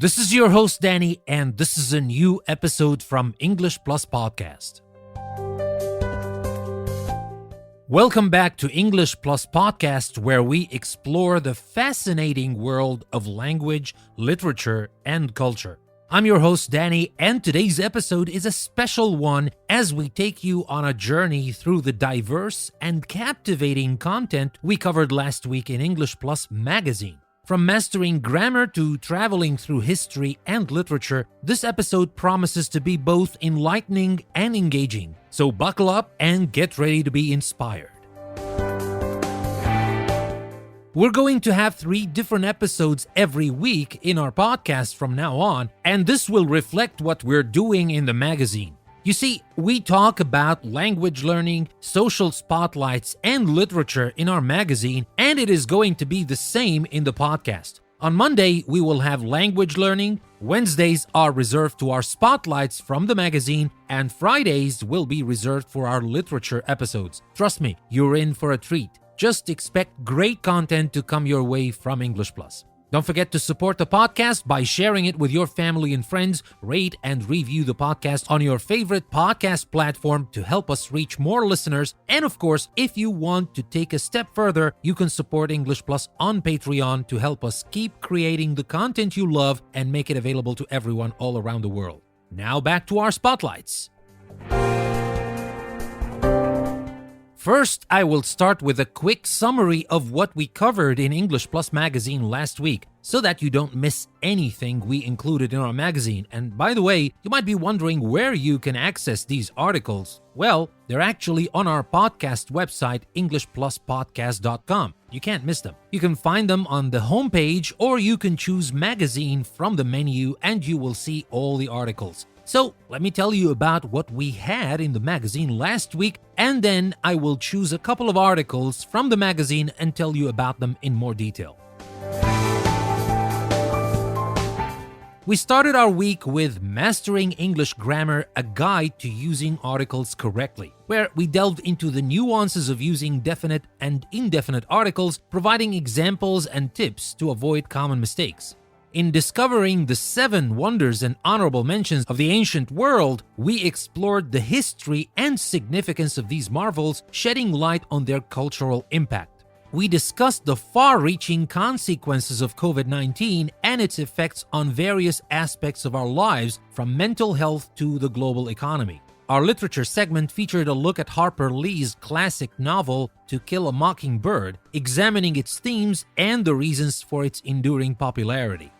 This is your host, Danny, and this is a new episode from English Plus Podcast. Welcome back to English Plus Podcast, where we explore the fascinating world of language, literature, and culture. I'm your host, Danny, and today's episode is a special one as we take you on a journey through the diverse and captivating content we covered last week in English Plus magazine. From mastering grammar to traveling through history and literature, this episode promises to be both enlightening and engaging. So buckle up and get ready to be inspired. We're going to have 3 different episodes every week in our podcast from now on, and this will reflect what we're doing in the magazine. You see, we talk about language learning, social spotlights, and literature in our magazine, and it is going to be the same in the podcast. On Monday, we will have language learning, Wednesdays are reserved to our spotlights from the magazine, and Fridays will be reserved for our literature episodes. Trust me, you're in for a treat. Just expect great content to come your way from English Plus. Don't forget to support the podcast by sharing it with your family and friends. Rate and review the podcast on your favorite podcast platform to help us reach more listeners. And of course, if you want to take a step further, you can support English Plus on Patreon to help us keep creating the content you love and make it available to everyone all around the world. Now back to our spotlights. First, I will start with a quick summary of what we covered in English Plus magazine last week, so that you don't miss anything we included in our magazine. And by the way, you might be wondering where you can access these articles. Well, they're actually on our podcast website, EnglishPlusPodcast.com. You can't miss them. You can find them on the homepage, or you can choose magazine from the menu and you will see all the articles. So, let me tell you about what we had in the magazine last week, and then I will choose a couple of articles from the magazine and tell you about them in more detail. We started our week with Mastering English Grammar, a guide to using articles correctly, where we delved into the nuances of using definite and indefinite articles, providing examples and tips to avoid common mistakes. In discovering the 7 wonders and honorable mentions of the ancient world, we explored the history and significance of these marvels, shedding light on their cultural impact. We discussed the far-reaching consequences of COVID-19 and its effects on various aspects of our lives, from mental health to the global economy. Our literature segment featured a look at Harper Lee's classic novel To Kill a Mockingbird, examining its themes and the reasons for its enduring popularity.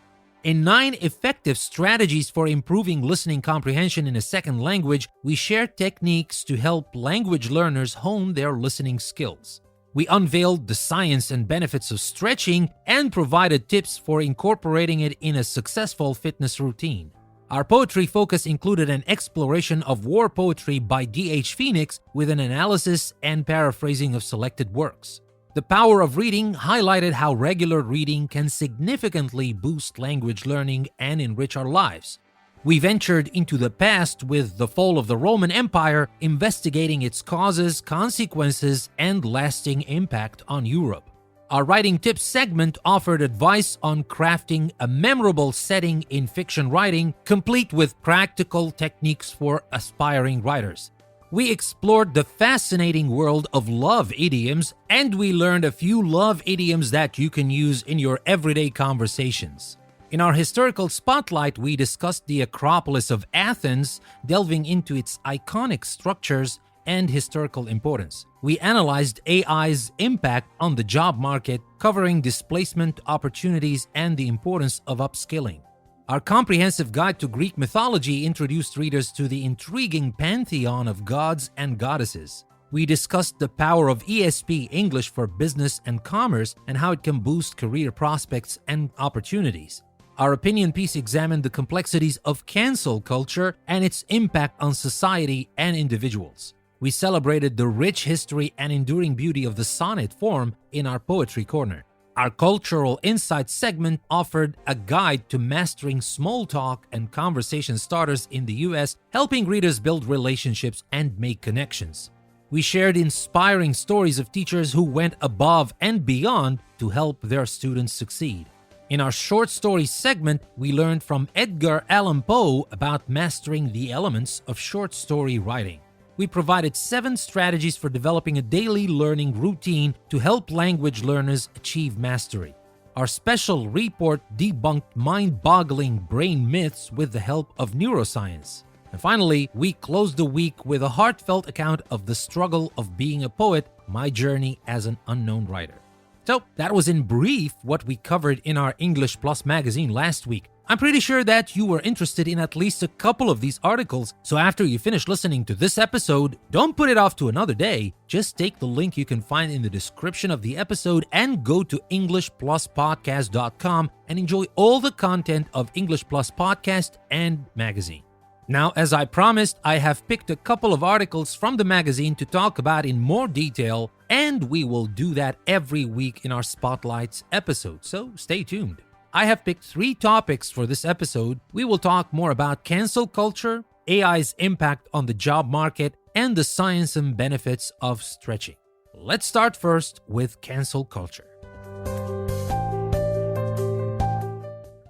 In 9 effective strategies for improving listening comprehension in a second language, we shared techniques to help language learners hone their listening skills. We unveiled the science and benefits of stretching and provided tips for incorporating it in a successful fitness routine. Our poetry focus included an exploration of war poetry by D.H. Phoenix with an analysis and paraphrasing of selected works. The Power of Reading highlighted how regular reading can significantly boost language learning and enrich our lives. We ventured into the past with The Fall of the Roman Empire, investigating its causes, consequences, and lasting impact on Europe. Our Writing Tips segment offered advice on crafting a memorable setting in fiction writing, complete with practical techniques for aspiring writers. We explored the fascinating world of love idioms, and we learned a few love idioms that you can use in your everyday conversations. In our historical spotlight, we discussed the Acropolis of Athens, delving into its iconic structures and historical importance. We analyzed AI's impact on the job market, covering displacement opportunities and the importance of upskilling. Our comprehensive guide to Greek mythology introduced readers to the intriguing pantheon of gods and goddesses. We discussed the power of ESP, English for Business and Commerce, and how it can boost career prospects and opportunities. Our opinion piece examined the complexities of cancel culture and its impact on society and individuals. We celebrated the rich history and enduring beauty of the sonnet form in our Poetry Corner. Our Cultural Insights segment offered a guide to mastering small talk and conversation starters in the US, helping readers build relationships and make connections. We shared inspiring stories of teachers who went above and beyond to help their students succeed. In our short story segment, we learned from Edgar Allan Poe about mastering the elements of short story writing. We provided 7 strategies for developing a daily learning routine to help language learners achieve mastery. Our special report debunked mind-boggling brain myths with the help of neuroscience. And finally, we closed the week with a heartfelt account of the struggle of being a poet, my journey as an unknown writer. So that was in brief what we covered in our English Plus magazine last week. I'm pretty sure that you were interested in at least a couple of these articles, so after you finish listening to this episode, don't put it off to another day. Just take the link you can find in the description of the episode and go to EnglishPlusPodcast.com and enjoy all the content of English Plus Podcast and magazine. Now, as I promised, I have picked a couple of articles from the magazine to talk about in more detail, and we will do that every week in our Spotlights episode, so stay tuned. I have picked 3 topics for this episode. We will talk more about cancel culture, AI's impact on the job market, and the science and benefits of stretching. Let's start first with cancel culture.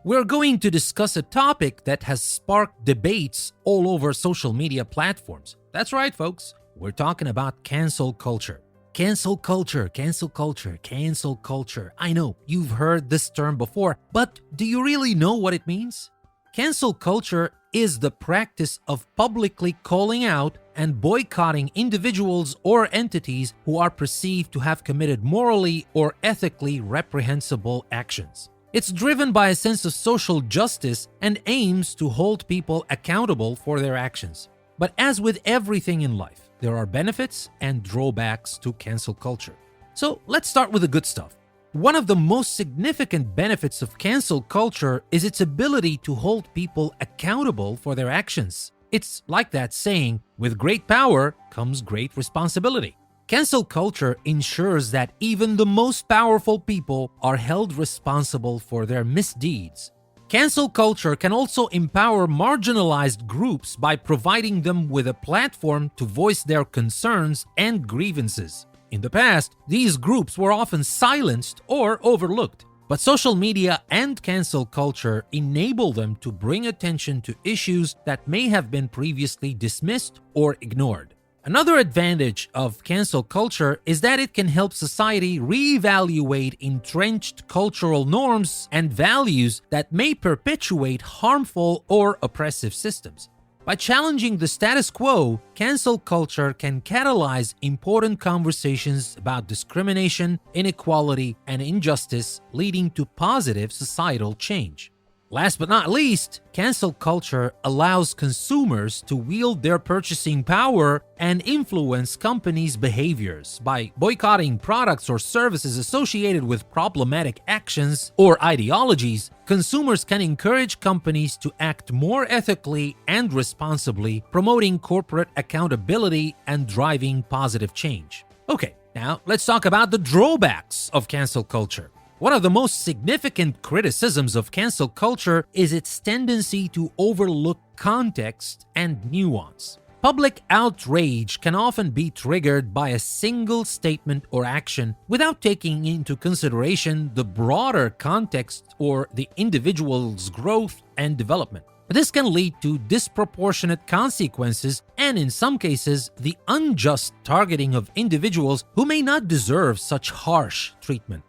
We're going to discuss a topic that has sparked debates all over social media platforms. That's right, folks. We're talking about cancel culture. Cancel culture, cancel culture, cancel culture. I know, you've heard this term before, but do you really know what it means? Cancel culture is the practice of publicly calling out and boycotting individuals or entities who are perceived to have committed morally or ethically reprehensible actions. It's driven by a sense of social justice and aims to hold people accountable for their actions. But as with everything in life, there are benefits and drawbacks to cancel culture. So let's start with the good stuff. One of the most significant benefits of cancel culture is its ability to hold people accountable for their actions. It's like that saying, with great power comes great responsibility. Cancel culture ensures that even the most powerful people are held responsible for their misdeeds. Cancel culture can also empower marginalized groups by providing them with a platform to voice their concerns and grievances. In the past, these groups were often silenced or overlooked, but social media and cancel culture enable them to bring attention to issues that may have been previously dismissed or ignored. Another advantage of cancel culture is that it can help society reevaluate entrenched cultural norms and values that may perpetuate harmful or oppressive systems. By challenging the status quo, cancel culture can catalyze important conversations about discrimination, inequality, and injustice, leading to positive societal change. Last but not least, cancel culture allows consumers to wield their purchasing power and influence companies' behaviors. By boycotting products or services associated with problematic actions or ideologies, consumers can encourage companies to act more ethically and responsibly, promoting corporate accountability and driving positive change. Okay, now let's talk about the drawbacks of cancel culture. One of the most significant criticisms of cancel culture is its tendency to overlook context and nuance. Public outrage can often be triggered by a single statement or action without taking into consideration the broader context or the individual's growth and development. This can lead to disproportionate consequences and, in some cases, the unjust targeting of individuals who may not deserve such harsh treatment.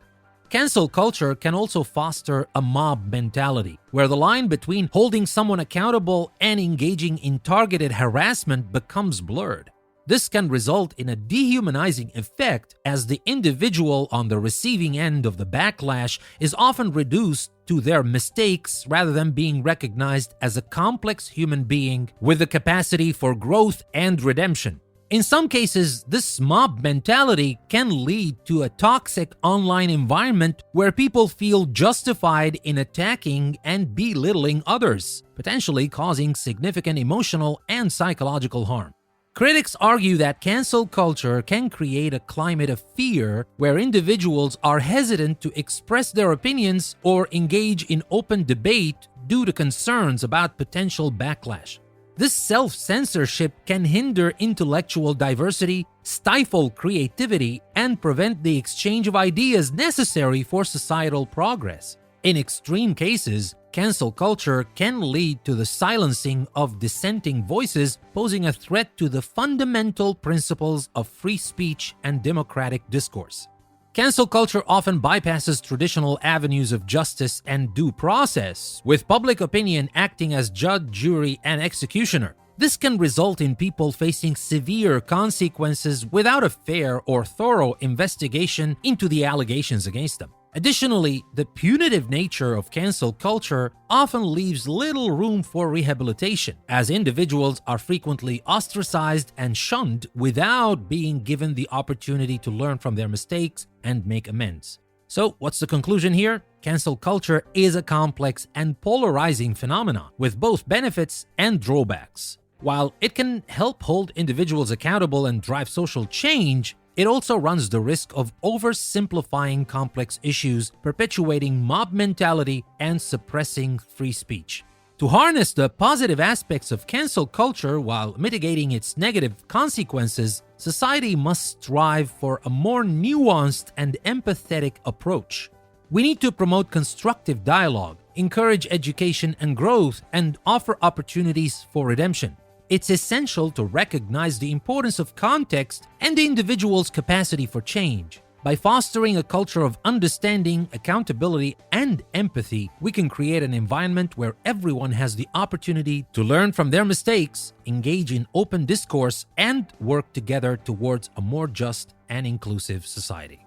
Cancel culture can also foster a mob mentality, where the line between holding someone accountable and engaging in targeted harassment becomes blurred. This can result in a dehumanizing effect, as the individual on the receiving end of the backlash is often reduced to their mistakes rather than being recognized as a complex human being with the capacity for growth and redemption. In some cases, this mob mentality can lead to a toxic online environment where people feel justified in attacking and belittling others, potentially causing significant emotional and psychological harm. Critics argue that cancel culture can create a climate of fear where individuals are hesitant to express their opinions or engage in open debate due to concerns about potential backlash. This self-censorship can hinder intellectual diversity, stifle creativity, and prevent the exchange of ideas necessary for societal progress. In extreme cases, cancel culture can lead to the silencing of dissenting voices, posing a threat to the fundamental principles of free speech and democratic discourse. Cancel culture often bypasses traditional avenues of justice and due process, with public opinion acting as judge, jury, and executioner. This can result in people facing severe consequences without a fair or thorough investigation into the allegations against them. Additionally, the punitive nature of cancel culture often leaves little room for rehabilitation, as individuals are frequently ostracized and shunned without being given the opportunity to learn from their mistakes and make amends. So, what's the conclusion here? Cancel culture is a complex and polarizing phenomenon with both benefits and drawbacks. While it can help hold individuals accountable and drive social change, it also runs the risk of oversimplifying complex issues, perpetuating mob mentality, and suppressing free speech. To harness the positive aspects of cancel culture while mitigating its negative consequences, society must strive for a more nuanced and empathetic approach. We need to promote constructive dialogue, encourage education and growth, and offer opportunities for redemption. It's essential to recognize the importance of context and the individual's capacity for change. By fostering a culture of understanding, accountability, and empathy, we can create an environment where everyone has the opportunity to learn from their mistakes, engage in open discourse, and work together towards a more just and inclusive society.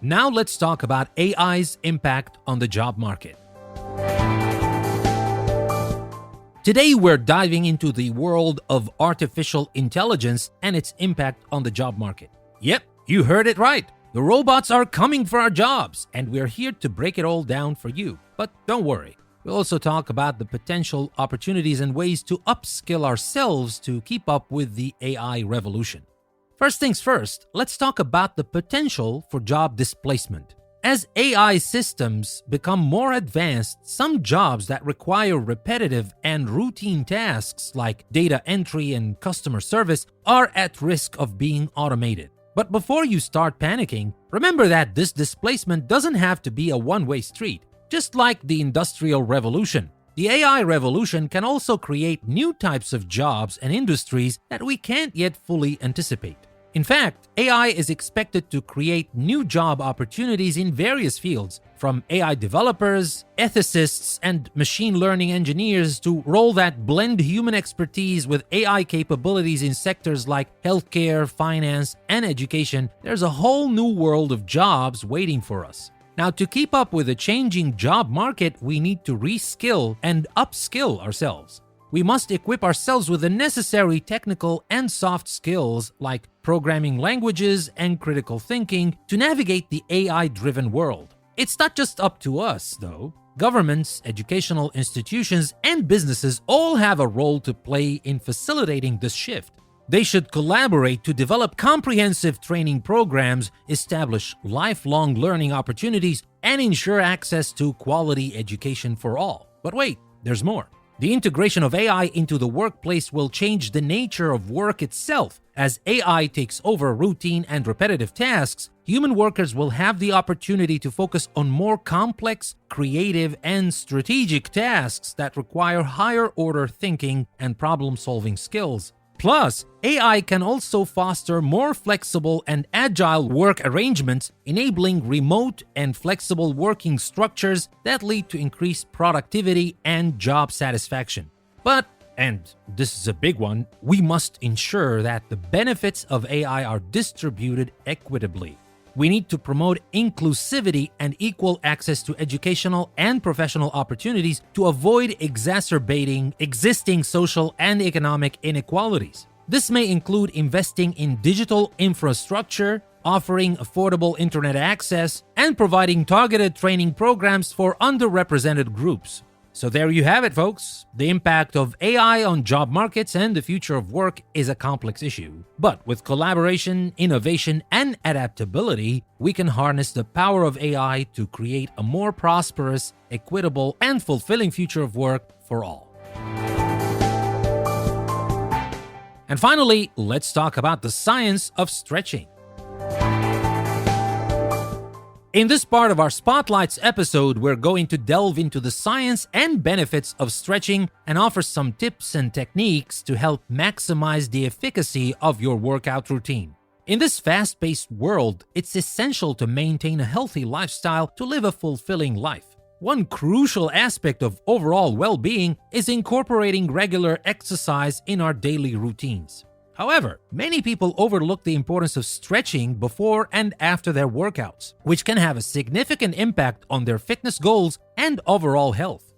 Now let's talk about AI's impact on the job market. Today, we're diving into the world of artificial intelligence and its impact on the job market. Yep, you heard it right. The robots are coming for our jobs, and we're here to break it all down for you. But don't worry, we'll also talk about the potential opportunities and ways to upskill ourselves to keep up with the AI revolution. First things first, let's talk about the potential for job displacement. As AI systems become more advanced, some jobs that require repetitive and routine tasks like data entry and customer service are at risk of being automated. But before you start panicking, remember that this displacement doesn't have to be a one-way street. Just like the Industrial Revolution, the AI revolution can also create new types of jobs and industries that we can't yet fully anticipate. In fact, AI is expected to create new job opportunities in various fields, from AI developers, ethicists, and machine learning engineers to roles that blend human expertise with AI capabilities in sectors like healthcare, finance, and education. There's a whole new world of jobs waiting for us. Now, to keep up with the changing job market, we need to reskill and upskill ourselves. We must equip ourselves with the necessary technical and soft skills like programming languages and critical thinking to navigate the AI-driven world. It's not just up to us, though. Governments, educational institutions, and businesses all have a role to play in facilitating this shift. They should collaborate to develop comprehensive training programs, establish lifelong learning opportunities, and ensure access to quality education for all. But wait, there's more. The integration of AI into the workplace will change the nature of work itself. As AI takes over routine and repetitive tasks, human workers will have the opportunity to focus on more complex, creative, and strategic tasks that require higher-order thinking and problem-solving skills. Plus, AI can also foster more flexible and agile work arrangements, enabling remote and flexible working structures that lead to increased productivity and job satisfaction. But, and this is a big one, we must ensure that the benefits of AI are distributed equitably. We need to promote inclusivity and equal access to educational and professional opportunities to avoid exacerbating existing social and economic inequalities. This may include investing in digital infrastructure, offering affordable internet access, and providing targeted training programs for underrepresented groups. So there you have it, folks. The impact of AI on job markets and the future of work is a complex issue. But with collaboration, innovation, and adaptability, we can harness the power of AI to create a more prosperous, equitable, and fulfilling future of work for all. And finally, let's talk about the science of stretching. In this part of our Spotlights episode, we're going to delve into the science and benefits of stretching and offer some tips and techniques to help maximize the efficacy of your workout routine. In this fast-paced world, it's essential to maintain a healthy lifestyle to live a fulfilling life. One crucial aspect of overall well-being is incorporating regular exercise in our daily routines. However, many people overlook the importance of stretching before and after their workouts, which can have a significant impact on their fitness goals and overall health.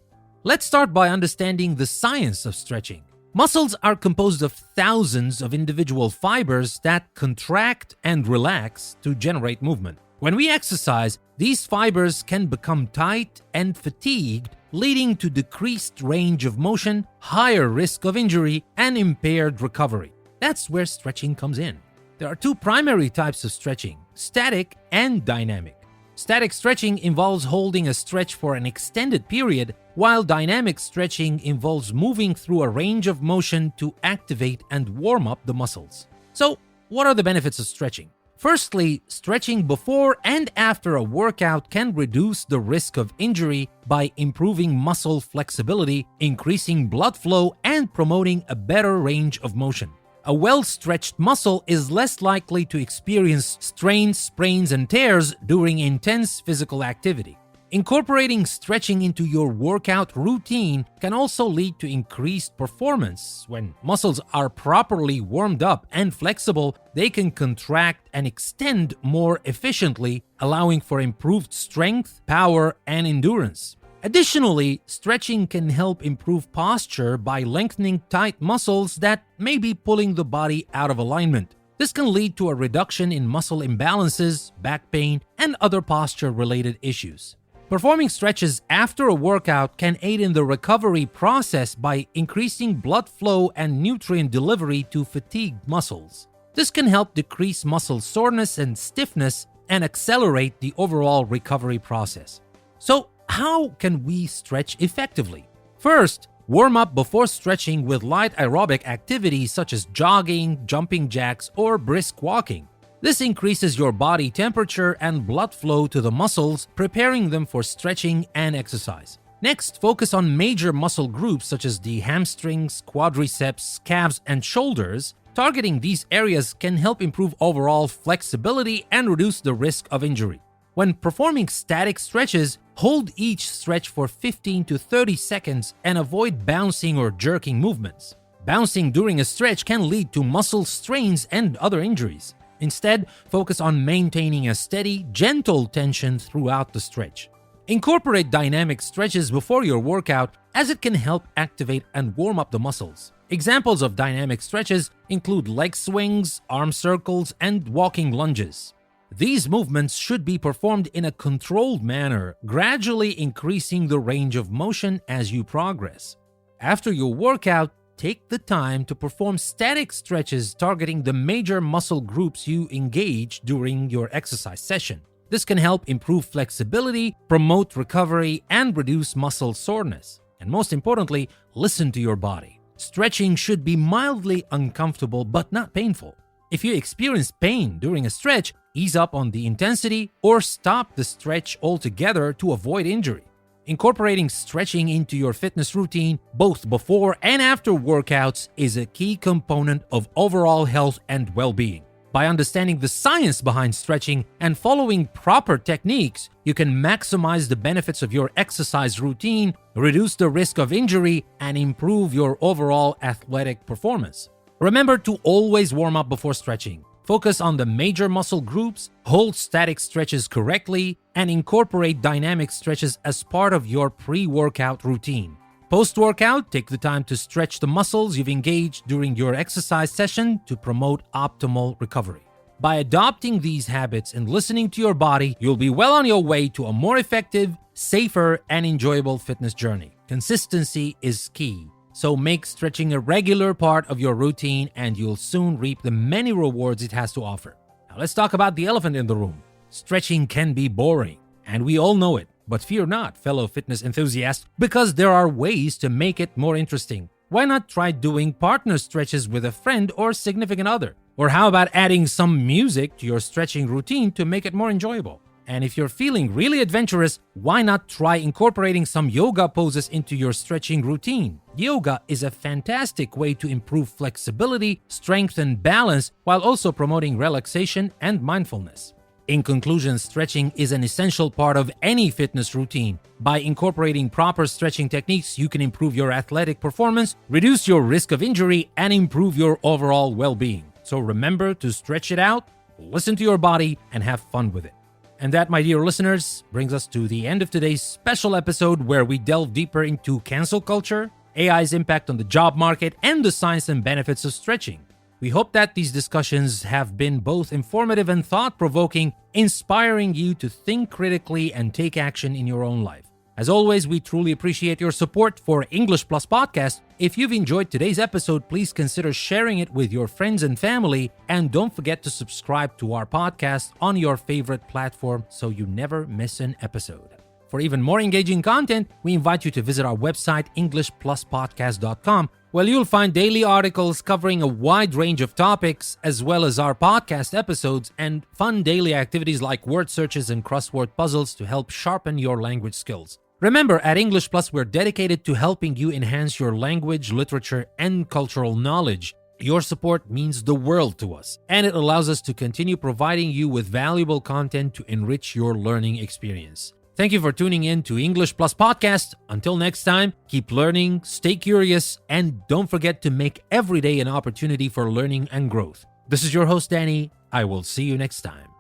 Let's start by understanding the science of stretching. Muscles are composed of thousands of individual fibers that contract and relax to generate movement. When we exercise, these fibers can become tight and fatigued, leading to decreased range of motion, higher risk of injury, and impaired recovery. That's where stretching comes in. There are two primary types of stretching: static and dynamic. Static stretching involves holding a stretch for an extended period, while dynamic stretching involves moving through a range of motion to activate and warm up the muscles. So, what are the benefits of stretching? Firstly, stretching before and after a workout can reduce the risk of injury by improving muscle flexibility, increasing blood flow, and promoting a better range of motion. A well-stretched muscle is less likely to experience strains, sprains, and tears during intense physical activity. Incorporating stretching into your workout routine can also lead to increased performance. When muscles are properly warmed up and flexible, they can contract and extend more efficiently, allowing for improved strength, power, and endurance. Additionally, stretching can help improve posture by lengthening tight muscles that may be pulling the body out of alignment. This can lead to a reduction in muscle imbalances, back pain, and other posture-related issues. Performing stretches after a workout can aid in the recovery process by increasing blood flow and nutrient delivery to fatigued muscles. This can help decrease muscle soreness and stiffness and accelerate the overall recovery process. So, how can we stretch effectively? First, warm up before stretching with light aerobic activities such as jogging, jumping jacks, or brisk walking. This increases your body temperature and blood flow to the muscles, preparing them for stretching and exercise. Next, focus on major muscle groups such as the hamstrings, quadriceps, calves, and shoulders. Targeting these areas can help improve overall flexibility and reduce the risk of injury. When performing static stretches, hold each stretch for 15 to 30 seconds and avoid bouncing or jerking movements. Bouncing during a stretch can lead to muscle strains and other injuries. Instead, focus on maintaining a steady, gentle tension throughout the stretch. Incorporate dynamic stretches before your workout, as it can help activate and warm up the muscles. Examples of dynamic stretches include leg swings, arm circles, and walking lunges. These movements should be performed in a controlled manner, gradually increasing the range of motion as you progress. After your workout, take the time to perform static stretches targeting the major muscle groups you engage during your exercise session. This can help improve flexibility, promote recovery, and reduce muscle soreness. And most importantly, listen to your body. Stretching should be mildly uncomfortable but not painful. If you experience pain during a stretch, ease up on the intensity or stop the stretch altogether to avoid injury. Incorporating stretching into your fitness routine, both before and after workouts, is a key component of overall health and well-being. By understanding the science behind stretching and following proper techniques, you can maximize the benefits of your exercise routine, reduce the risk of injury, and improve your overall athletic performance. Remember to always warm up before stretching. Focus on the major muscle groups, hold static stretches correctly, and incorporate dynamic stretches as part of your pre-workout routine. Post-workout, take the time to stretch the muscles you've engaged during your exercise session to promote optimal recovery. By adopting these habits and listening to your body, you'll be well on your way to a more effective, safer, and enjoyable fitness journey. Consistency is key. So make stretching a regular part of your routine and you'll soon reap the many rewards it has to offer. Now let's talk about the elephant in the room. Stretching can be boring, and we all know it. But fear not, fellow fitness enthusiasts, because there are ways to make it more interesting. Why not try doing partner stretches with a friend or significant other? Or how about adding some music to your stretching routine to make it more enjoyable? And if you're feeling really adventurous, why not try incorporating some yoga poses into your stretching routine? Yoga is a fantastic way to improve flexibility, strength, and balance while also promoting relaxation and mindfulness. In conclusion, stretching is an essential part of any fitness routine. By incorporating proper stretching techniques, you can improve your athletic performance, reduce your risk of injury, and improve your overall well-being. So remember to stretch it out, listen to your body, and have fun with it. And that, my dear listeners, brings us to the end of today's special episode where we delve deeper into cancel culture, AI's impact on the job market, and the science and benefits of stretching. We hope that these discussions have been both informative and thought-provoking, inspiring you to think critically and take action in your own life. As always, we truly appreciate your support for English Plus Podcast. If you've enjoyed today's episode, please consider sharing it with your friends and family. And don't forget to subscribe to our podcast on your favorite platform so you never miss an episode. For even more engaging content, we invite you to visit our website, EnglishPlusPodcast.com, where you'll find daily articles covering a wide range of topics, as well as our podcast episodes and fun daily activities like word searches and crossword puzzles to help sharpen your language skills. Remember, at English Plus, we're dedicated to helping you enhance your language, literature, and cultural knowledge. Your support means the world to us, and it allows us to continue providing you with valuable content to enrich your learning experience. Thank you for tuning in to English Plus Podcast. Until next time, keep learning, stay curious, and don't forget to make every day an opportunity for learning and growth. This is your host, Danny. I will see you next time.